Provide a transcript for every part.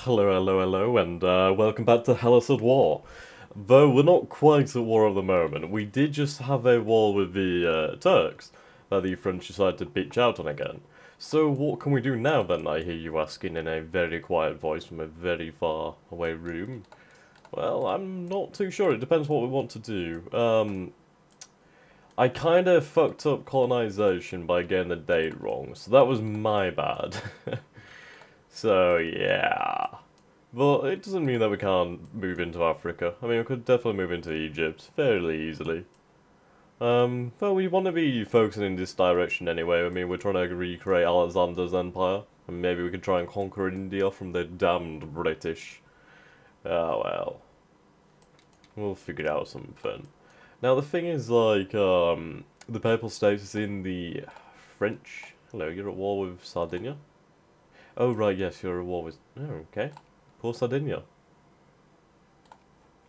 Hello, hello, hello, and welcome back to Hellas at War. Though we're not quite at war at the moment, we did just have a war with the Turks that the French decided to bitch out on again. So what can we do now then, I hear you asking in a very quiet voice from a very far away room? Well, I'm not too sure, it depends what we want to do. I kind of fucked up colonization by getting the date wrong, so that was my bad. So yeah. But it doesn't mean that we can't move into Africa. I mean, we could definitely move into Egypt fairly easily. But we want to be focusing in this direction anyway. I mean, we're trying to recreate Alexander's empire. And maybe we could try and conquer India from the damned British. Ah, well. We'll figure out something. Now, the thing is, like, the Papal States is in the French. Hello, you're at war with Sardinia? Oh, right, yes, you're at war with... Oh, okay. Poor Sardinia.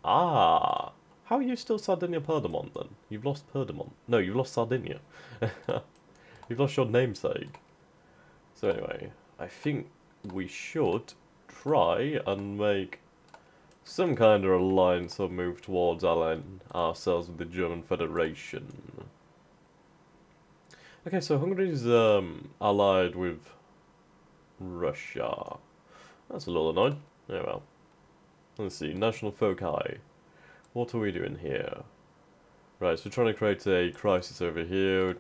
Ah, how are you still Sardinia Pergamon then? You've lost Pergamon. No, you've lost Sardinia. You've lost your namesake. So anyway, I think we should try and make some kind of alliance or move towards allying ourselves with the German Federation. Okay, so Hungary's allied with Russia. That's a little annoying. Oh well. Let's see, national foci. What are we doing here? Right, so we're trying to create a crisis over here.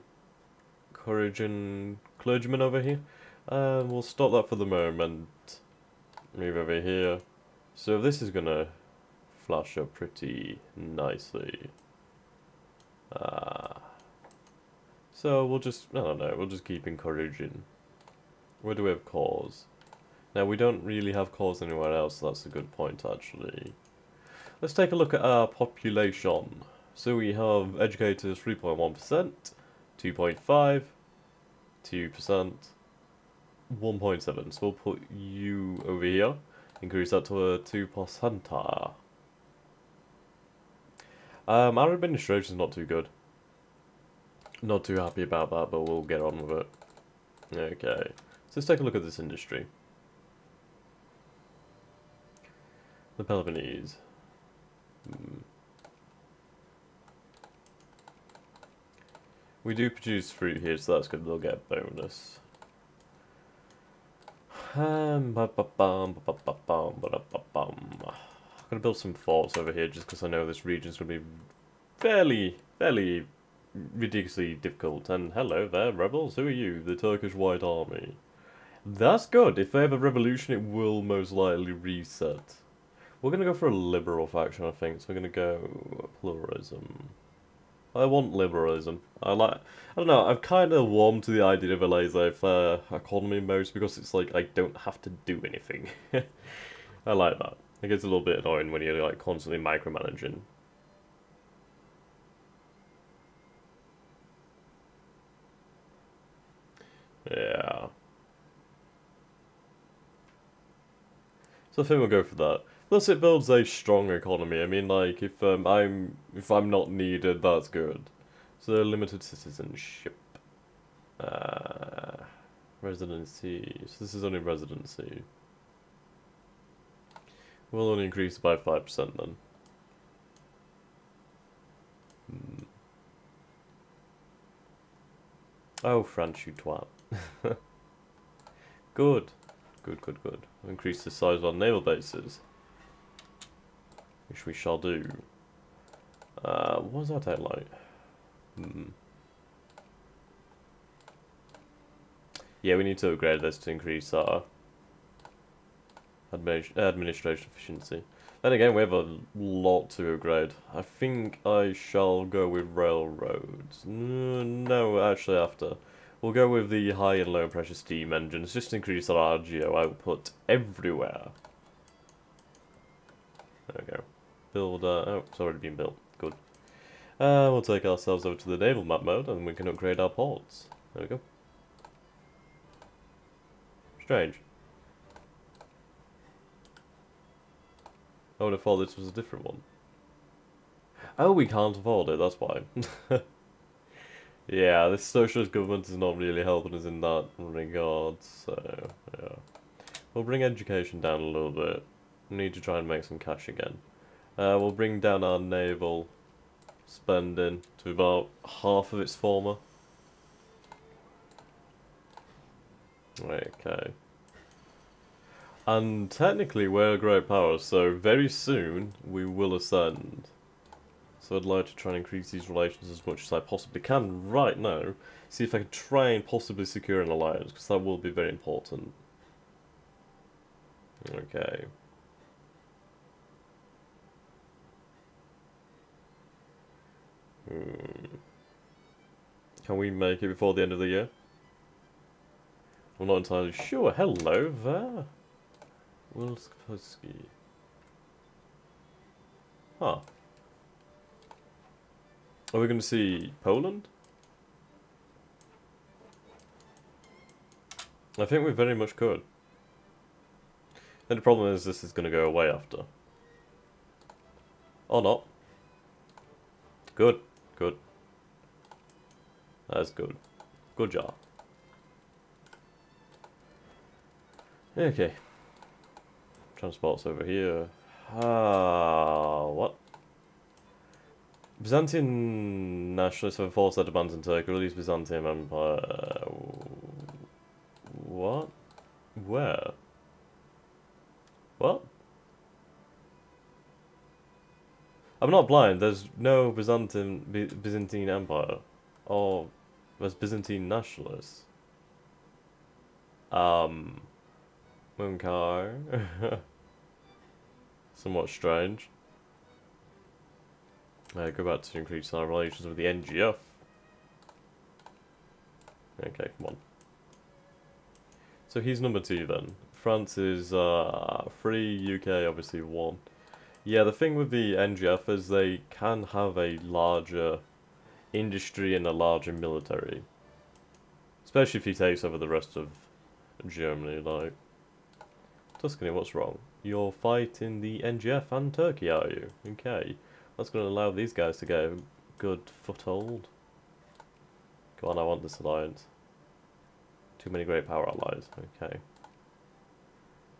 Encouraging clergymen over here. And we'll stop that for the moment. Move over here. So this is gonna flash up pretty nicely. So we'll just, I don't know, we'll just keep encouraging. Where do we have cause? Now we don't really have cause anywhere else, so that's a good point actually. Let's take a look at our population. So we have educators 3.1%, 2.5, 2%, 1.7. So we'll put you over here, increase that to a 2%. Our administration's not too good. Not too happy about that, but we'll get on with it. Okay, so let's take a look at this industry. The Peloponnese. We do produce fruit here, so that's good. They'll get a bonus. I'm gonna build some forts over here just because I know this region's gonna be fairly ridiculously difficult. And hello there, rebels. Who are you? The Turkish White Army. That's good. If they have a revolution, it will most likely reset. We're gonna go for a liberal faction, I think. So we're gonna go pluralism. I want liberalism. I don't know, I've kind of warmed to the idea of a laissez-faire economy most because it's like I don't have to do anything. I like that. It gets a little bit annoying when you're like constantly micromanaging. Yeah. So I think we'll go for that. Plus, it builds a strong economy. I mean, like if I'm not needed, that's good. So limited citizenship, uh, residency. So this is only residency. We'll only increase by 5% then. Oh, France, you twat. Good. Good. Increase the size of our naval bases. Which we shall do. What does that take like? Yeah, we need to upgrade this to increase our administration efficiency. Then again, we have a lot to upgrade. I think I shall go with railroads. No, actually after. We'll go with the high and low pressure steam engines, just to increase our RGO output everywhere. There we go. Build, oh, it's already been built. Good. We'll take ourselves over to the naval map mode, and we can upgrade our ports. There we go. Strange. I would have thought this was a different one. Oh, we can't afford it, that's why. Yeah, this socialist government is not really helping us in that regard, so, yeah. We'll bring education down a little bit. We need to try and make some cash again. We'll bring down our naval spending to about half of its former. Okay. And technically we're a great power, so very soon we will ascend. So I'd like to try and increase these relations as much as I possibly can right now. See if I can try and possibly secure an alliance, because that will be very important. Okay. Can we make it before the end of the year? I'm not entirely sure. Hello there. Wilskowski. Huh. Are we going to see Poland? I think we very much could. And the problem is this is going to go away after. Or not. Good. Good. That's good. Good job. Okay. Transport's over here. What? Byzantine nationalists have enforced their demands in Turkey, release Byzantine Empire. What? Where? What? I'm not blind, there's no Byzantine Empire. Or there's Byzantine nationalists. Okay. Somewhat strange. Go back to increase our relations with the NGF. Okay, come on. So he's number 2 then. France is 3, UK obviously 1. Yeah, the thing with the NGF is they can have a larger industry and a larger military. Especially if he takes over the rest of Germany, like... Tuscany, what's wrong? You're fighting the NGF and Turkey, are you? Okay. That's going to allow these guys to get a good foothold. Come on, I want this alliance. Too many great power allies. Okay.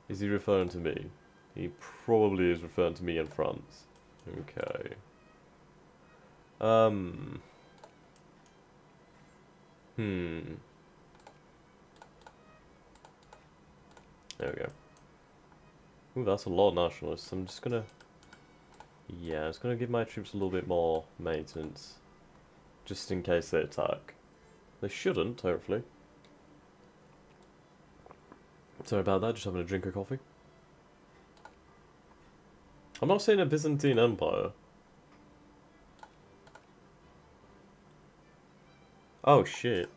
Is he referring to me? He probably is referring to me and France. Okay. There we go. Ooh, that's a lot of nationalists. I'm just gonna... Yeah, I'm just gonna give my troops a little bit more maintenance. Just in case they attack. They shouldn't, hopefully. Sorry about that, just having a drink of coffee. I'm not saying a Byzantine Empire. Oh shit.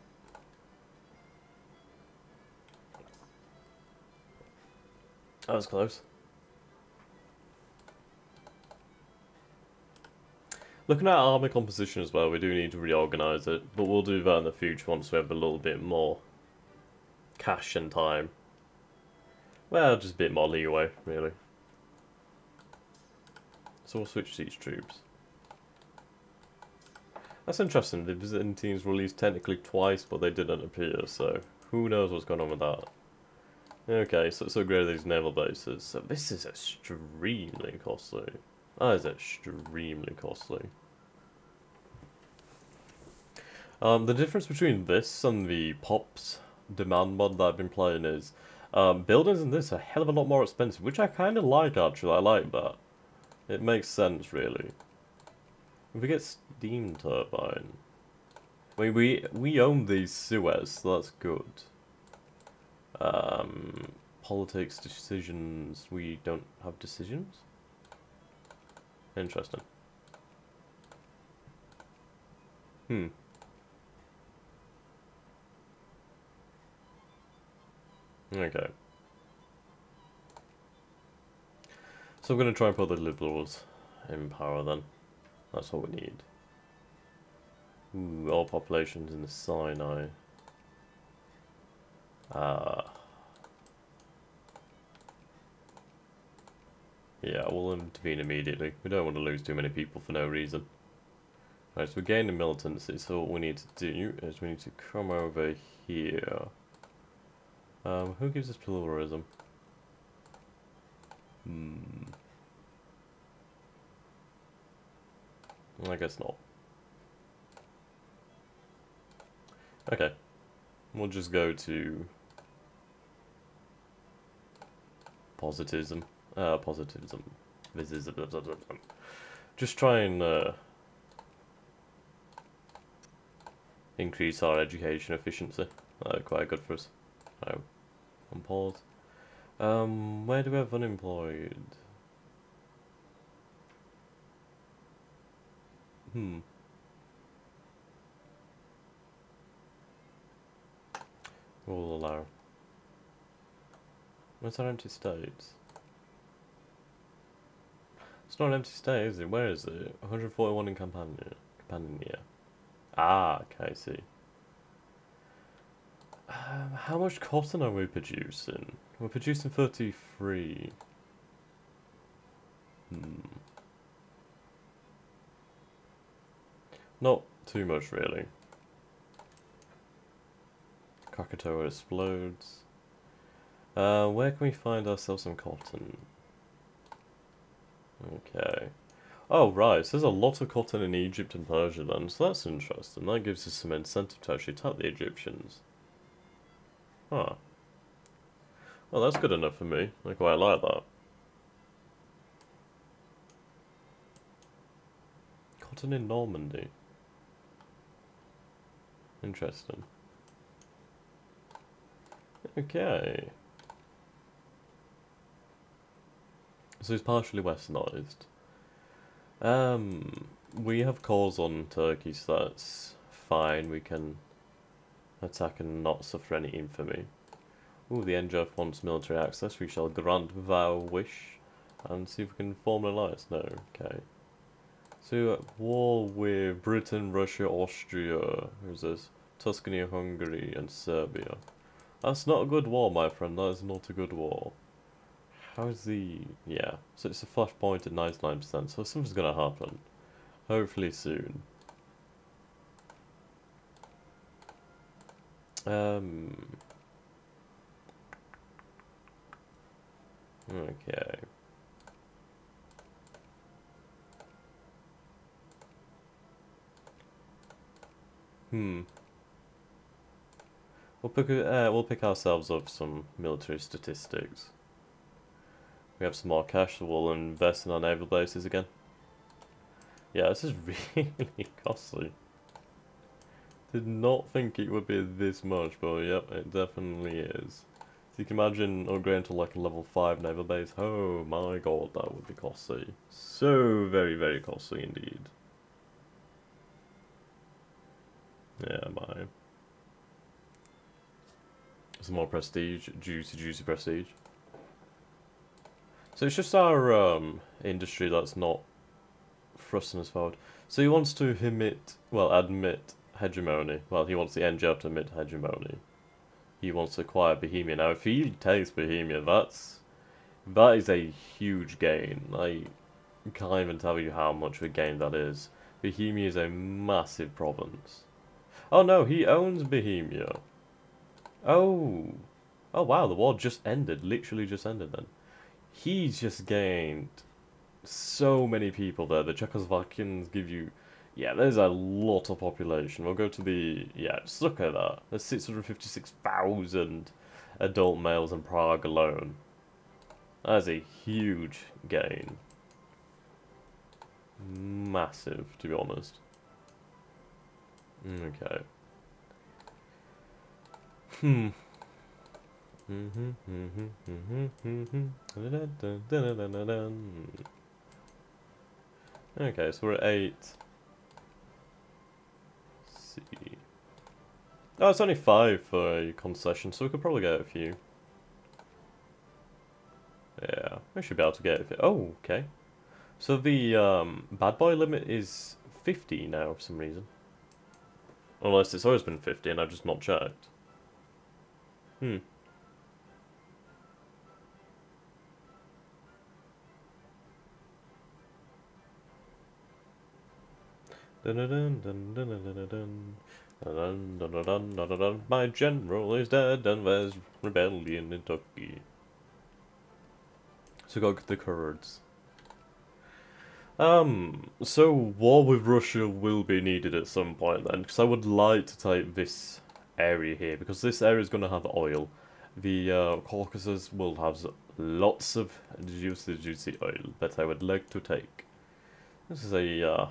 That was close. Looking at army composition as well, we do need to reorganise it, but we'll do that in the future once we have a little bit more cash and time. Well, just a bit more leeway, really. So we'll switch these troops. That's interesting, the Byzantines released technically twice, but they didn't appear, so who knows what's going on with that. Okay, so let's upgrade these naval bases. So this is extremely costly. That is extremely costly. The difference between this and the POPs demand mod that I've been playing is buildings in this are a hell of a lot more expensive, which I kind of like actually. I like that. It makes sense really. If we get steam turbine, I mean we own these Suez, so that's good. Politics decisions, we don't have decisions? Interesting. Okay. So I'm going to try and put the Liberals in power then. That's what we need. Ooh, all populations in the Sinai. Yeah, we'll intervene immediately. We don't want to lose too many people for no reason. Right, so we're gaining militancy, so what we need to do is we need to come over here. Who gives us pluralism? Hmm. I guess not. Okay. We'll just go to positivism. Positivism. Just try and increase our education efficiency. Quite good for us. Oh, on pause. Where do we have unemployed? Hmm. We'll allow. Where's our empty states? It's not an empty state, is it? Where is it? 141 in Campania. Ah, okay, I see. How much cotton are we producing? We're producing 33. Hmm. Not too much, really. Krakatoa explodes. Where can we find ourselves some cotton? Okay. Oh, right, so there's a lot of cotton in Egypt and Persia then, so that's interesting. That gives us some incentive to actually attack the Egyptians. Huh. Well, that's good enough for me. I quite like that. Cotton in Normandy. Interesting. Okay. So it's partially westernised. We have calls on Turkey, so that's fine. We can attack and not suffer any infamy. Ooh, the NGF wants military access. We shall grant our wish and see if we can form an alliance. No, okay. So, at war with Britain, Russia, Austria, who's this? Tuscany, Hungary, and Serbia. That's not a good war, my friend. That is not a good war. How's the... yeah. So it's a flashpoint at 99%, so something's gonna happen. Hopefully soon. Okay. We'll pick ourselves up some military statistics. We have some more cash, so we'll invest in our naval bases again. Yeah, this is really costly. Did not think it would be this much, but yep, it definitely is. So you can imagine upgrading to like a level 5 naval base. Oh my god, that would be costly. So very, very costly indeed. Yeah, my. Some more prestige, juicy prestige. So it's just our industry that's not thrusting us forward. So he wants to admit hegemony. Well, he wants the NGL to admit hegemony. He wants to acquire Bohemia. Now, if he takes Bohemia, that is a huge gain. I can't even tell you how much of a gain that is. Bohemia is a massive province. Oh no, he owns Bohemia. Oh. Oh wow, the war just ended. Literally just ended then. He's just gained so many people there. The Czechoslovakians give you... yeah, there's a lot of population. We'll go to the... yeah, just look at that. There's 656,000 adult males in Prague alone. That is a huge gain. Massive, to be honest. Okay. Okay, so we're at 8. Let's see. Oh, it's only 5 for a concession, so we could probably get a few. Yeah, we should be able to get a few. Oh, okay. So the bad boy limit is 50 now for some reason. Unless it's always been 50 and I've just not checked. My general is dead and there's rebellion in Turkey. So So we got the Kurds. So war with Russia will be needed at some point then, because I would like to take this area here, because this area is going to have oil. The Caucasus will have lots of juicy oil that I would like to take. This is a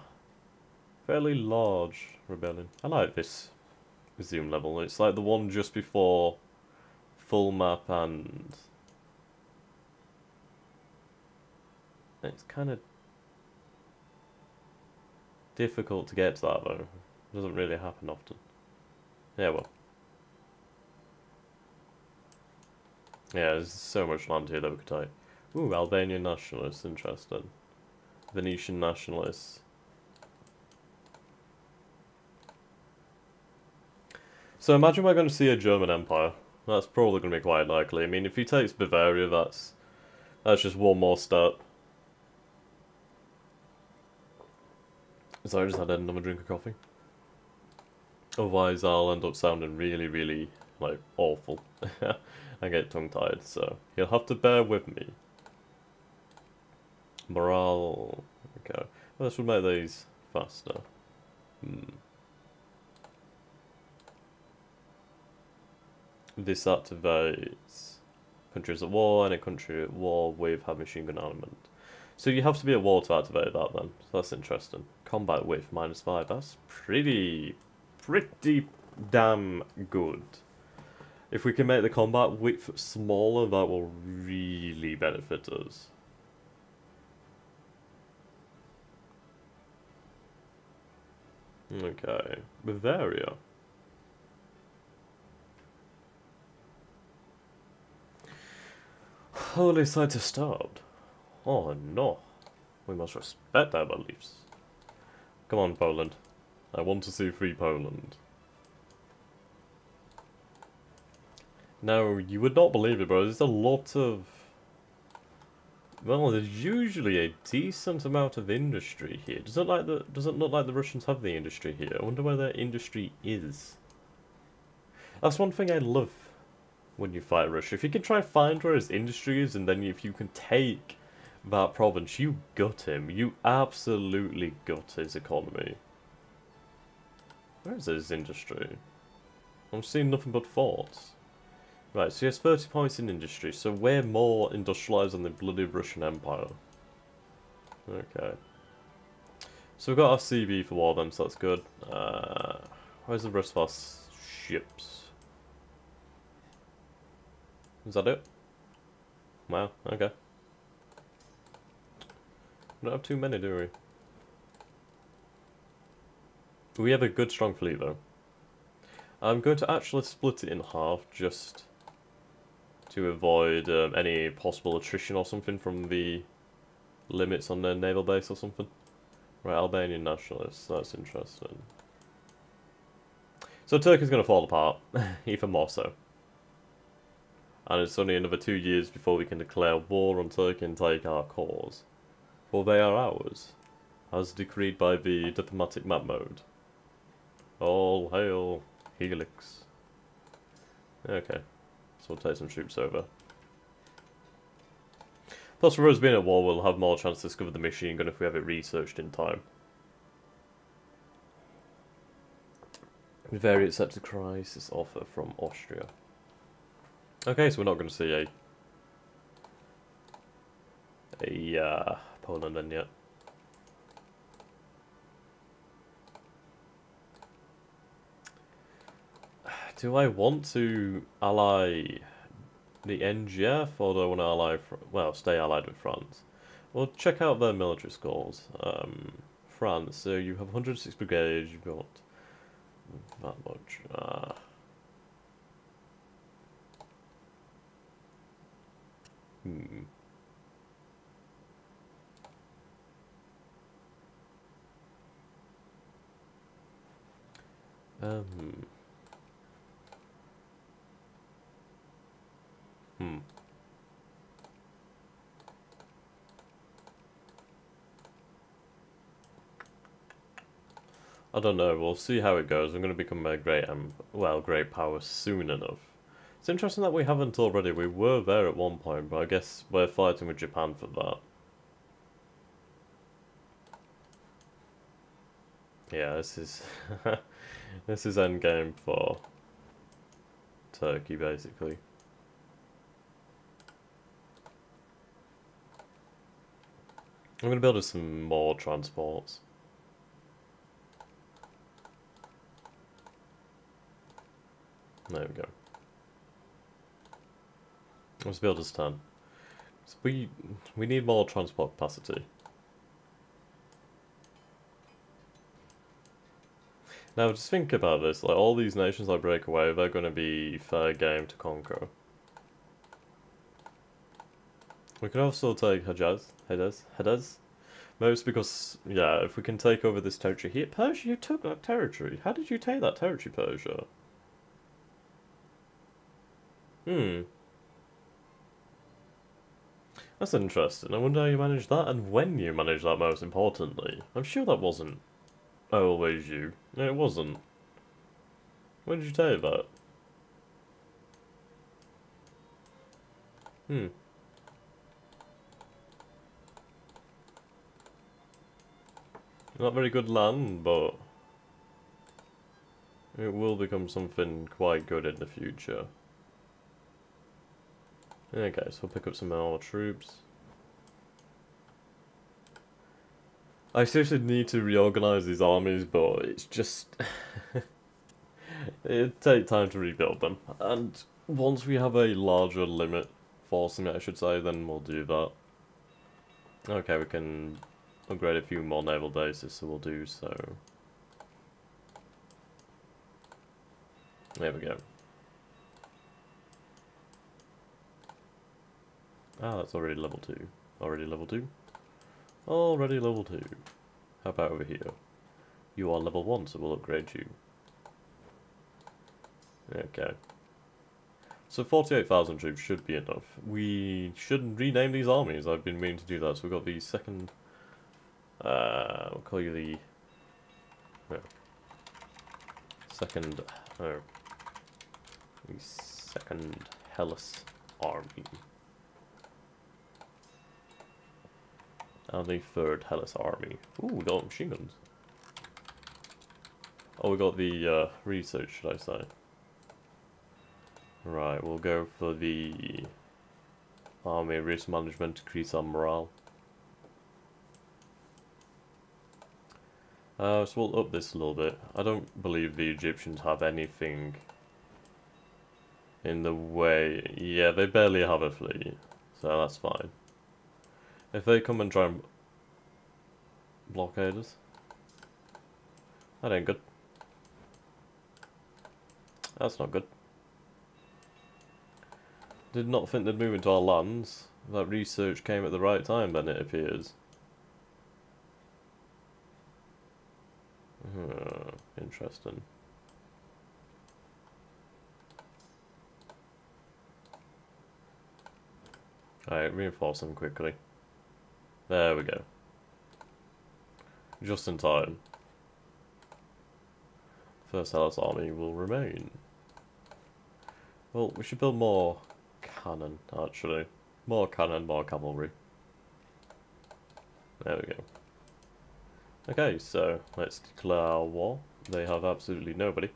fairly large rebellion. I like this zoom level. It's like the one just before full map, and it's kind of difficult to get to that though. It doesn't really happen often. Yeah, well. Yeah, there's so much land here that we could take. Ooh, Albanian nationalists, interesting. Venetian nationalists. So imagine we're going to see a German Empire. That's probably going to be quite likely. I mean, if he takes Bavaria, that's just one more step. Sorry, I just had another drink of coffee. Otherwise, I'll end up sounding really, really, like, awful. I get tongue-tied, so you'll have to bear with me. Morale... Okay. Well, this will make these faster. This activates countries at war, and a country at war with have machine gun armament. So you have to be at war to activate that then. So that's interesting. Combat width -5. That's pretty damn good. If we can make the combat width smaller, that will really benefit us. Okay, Bavaria. Holy site disturbed. Oh no. We must respect their beliefs. Come on, Poland. I want to see free Poland. Now, you would not believe it, bro. There's a lot of... Well, there's usually a decent amount of industry here. Does it look like the Russians have the industry here? I wonder where their industry is. That's one thing I love when you fight Russia. If you can try and find where his industry is, and then if you can take that province, you gut him. You absolutely gut his economy. Where is his industry? I'm seeing nothing but forts. Right, so he has 30 points in industry, so we're more industrialised than the bloody Russian Empire. Okay. So we've got our CB for war then, so that's good. Where's the rest of our ships? Is that it? Wow, okay. We don't have too many, do we? We have a good strong fleet though. I'm going to actually split it in half just to avoid any possible attrition or something from the limits on their naval base or something. Right, Albanian nationalists, that's interesting. So Turkey's going to fall apart, even more so. And it's only another 2 years before we can declare war on Turkey and take our cause. For they are ours, as decreed by the diplomatic map mode. All hail Helix. Okay, so we'll take some troops over. Plus, for us being at war, we'll have more chance to discover the machine gun if we have it researched in time. Very accepted crisis offer from Austria. Okay, so we're not going to see a Poland then yet. Do I want to ally the NGF, or do I want to ally, well, stay allied with France? Well, check out their military scores. France, so you have 106 brigades, you've got that much. I don't know, we'll see how it goes. I'm going to become a great power soon enough. It's interesting that we haven't already. We were there at one point, but I guess we're fighting with Japan for that. Yeah, this is this is endgame for Turkey, basically. I'm gonna build us some more transports. There we go. Let's build us 10. So we need more transport capacity. Now just think about this, like all these nations that break away, they're gonna be fair game to conquer. We can also take Hejaz. Most because, yeah, if we can take over this territory here. Persia, you took that territory. How did you take that territory, Persia? That's interesting. I wonder how you managed that and when you managed that, most importantly. I'm sure that wasn't always you. No, it wasn't. When did you take that? Not very good land, but it will become something quite good in the future. Okay, so we'll pick up some more troops. I seriously need to reorganize these armies, but it's just... it'd take time to rebuild them. And once we have a larger limit force limit, I should say, then we'll do that. Okay, we can upgrade a few more naval bases, so we'll do so. There we go. Ah, that's already level 2. Already level 2? Already level 2. How about over here? You are level 1, so we'll upgrade you. Okay. So 48,000 troops should be enough. We should rename these armies. I've been meaning to do that. So we've got the second... we'll call you the... No. Second... No. The second Hellas army. And the third Hellas army. Ooh, we got machine guns. Oh, we got the research, should I say. Right, we'll go for the army risk management to increase our morale. So we'll up this a little bit. I don't believe the Egyptians have anything in the way. Yeah, they barely have a fleet, so that's fine. If they come and try and blockade us, that ain't good. That's not good. Did not think they'd move into our lands. That research came at the right time, then it appears. Interesting. Alright, reinforce them quickly. There we go. Just in time. First Hellas army will remain. Well, we should build more cannon, actually. More cannon, more cavalry. There we go. Okay, so let's declare our war. They have absolutely nobody.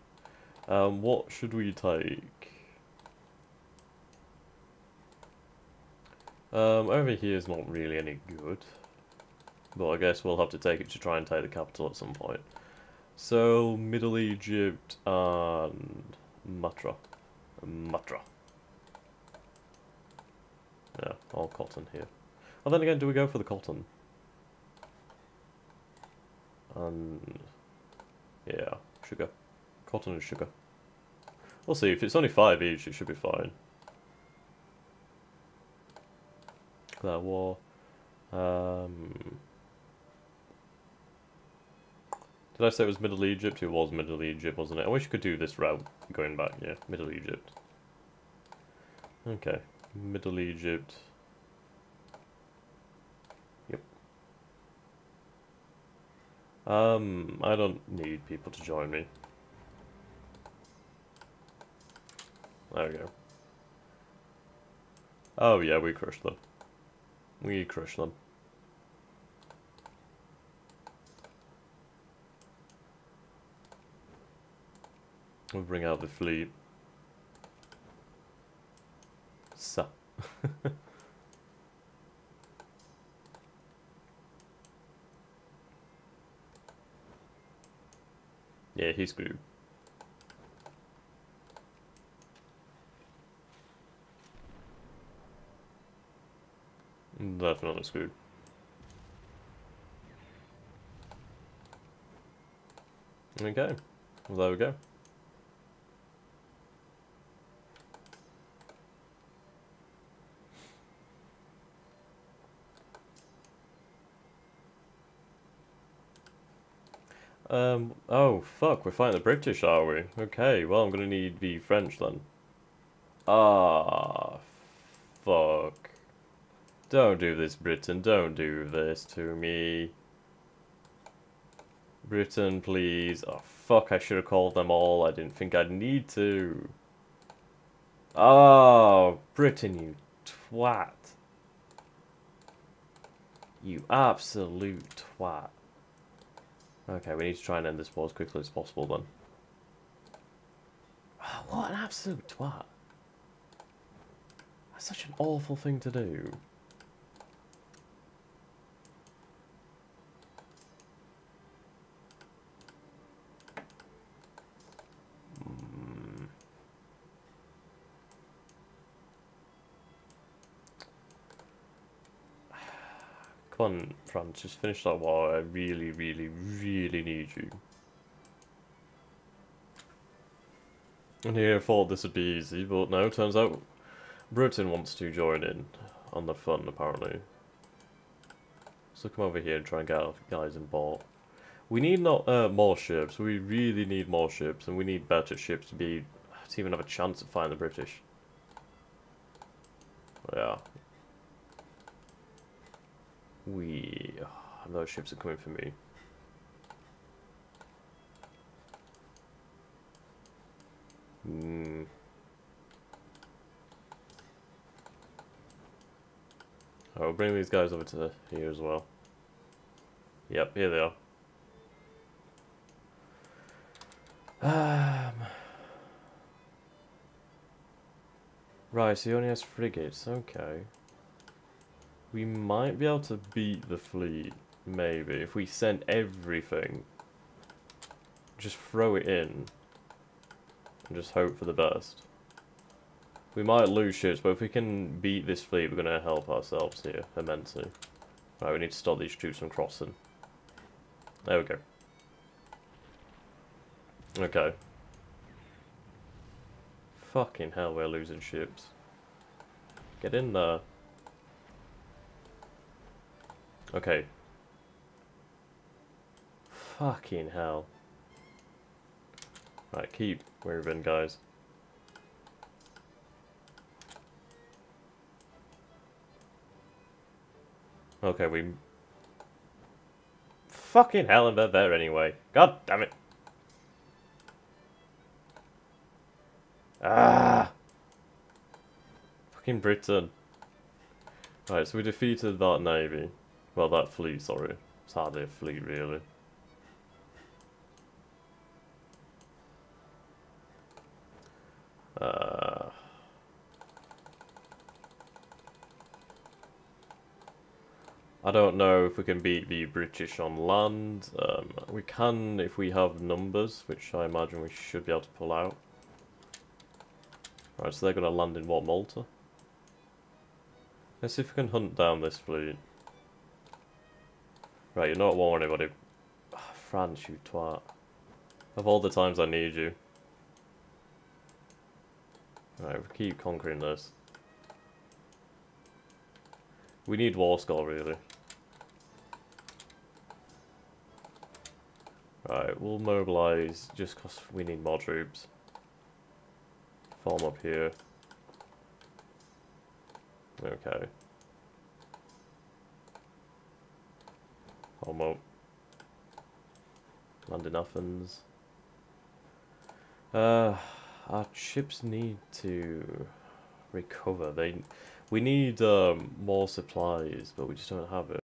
What should we take? Over here is not really any good. But I guess we'll have to take it to try and take the capital at some point. So, Middle Egypt and Matra. Matra. Yeah, all cotton here. Oh, then again, do we go for the cotton? And yeah, sugar. Cotton and sugar. We'll see. If it's only 5 each, it should be fine. Declare war. Did I say it was Middle Egypt? It was Middle Egypt, wasn't it? I wish you could do this route going back. Yeah, Middle Egypt. Okay, Middle Egypt. Yep. I don't need people to join me. There we go. Oh yeah, we crushed them. We crushed them. We'll bring out the fleet. So. Yeah, he's screwed. Definitely screwed. Okay, well there we go. Oh fuck, we're fighting the British, are we? Okay, well I'm gonna need the French then. Ah, fuck. Don't do this, Britain, don't do this to me. Britain, please. Oh fuck, I should have called them all, I didn't think I'd need to. Oh, Britain, you twat. You absolute twat. Okay, we need to try and end this war as quickly as possible then. Oh, what an absolute twat. That's such an awful thing to do. Come on, France, just finish that war. I really, really, really need you. And here I thought this would be easy, but no, turns out Britain wants to join in on the fun, apparently. So come over here and try and get our guys in port. We need not more ships. We really need more ships, and we need better ships to even have a chance at fighting the British. Yeah. Those ships are coming for me. I'll bring these guys over to here as well. Yep, here they are. Right, so he only has frigates, okay. We might be able to beat the fleet, maybe, if we send everything. Just throw it in. And just hope for the best. We might lose ships, but if we can beat this fleet, we're going to help ourselves here immensely. Right, we need to stop these troops from crossing. There we go. Okay. Fucking hell, we're losing ships. Get in there. Okay. Fucking hell. Right, keep moving, guys. Okay, we... Fucking hell, and they're there anyway. God damn it. Ah! Fucking Britain. Right, so we defeated that navy. Well, that fleet, sorry. It's hardly a fleet, really. I don't know if we can beat the British on land. We can if we have numbers, which I imagine we should be able to pull out. Right, so they're going to land in what, Malta? Let's see if we can hunt down this fleet. Right, you're not war anybody. Ah, France, you twat. Of all the times I need you. Right, we keep conquering this. We need war score, really. Right, we'll mobilise just because we need more troops. Form up here. Okay. Form up. Land in Athens. Our ships need to... recover. We need more supplies, but we just don't have it.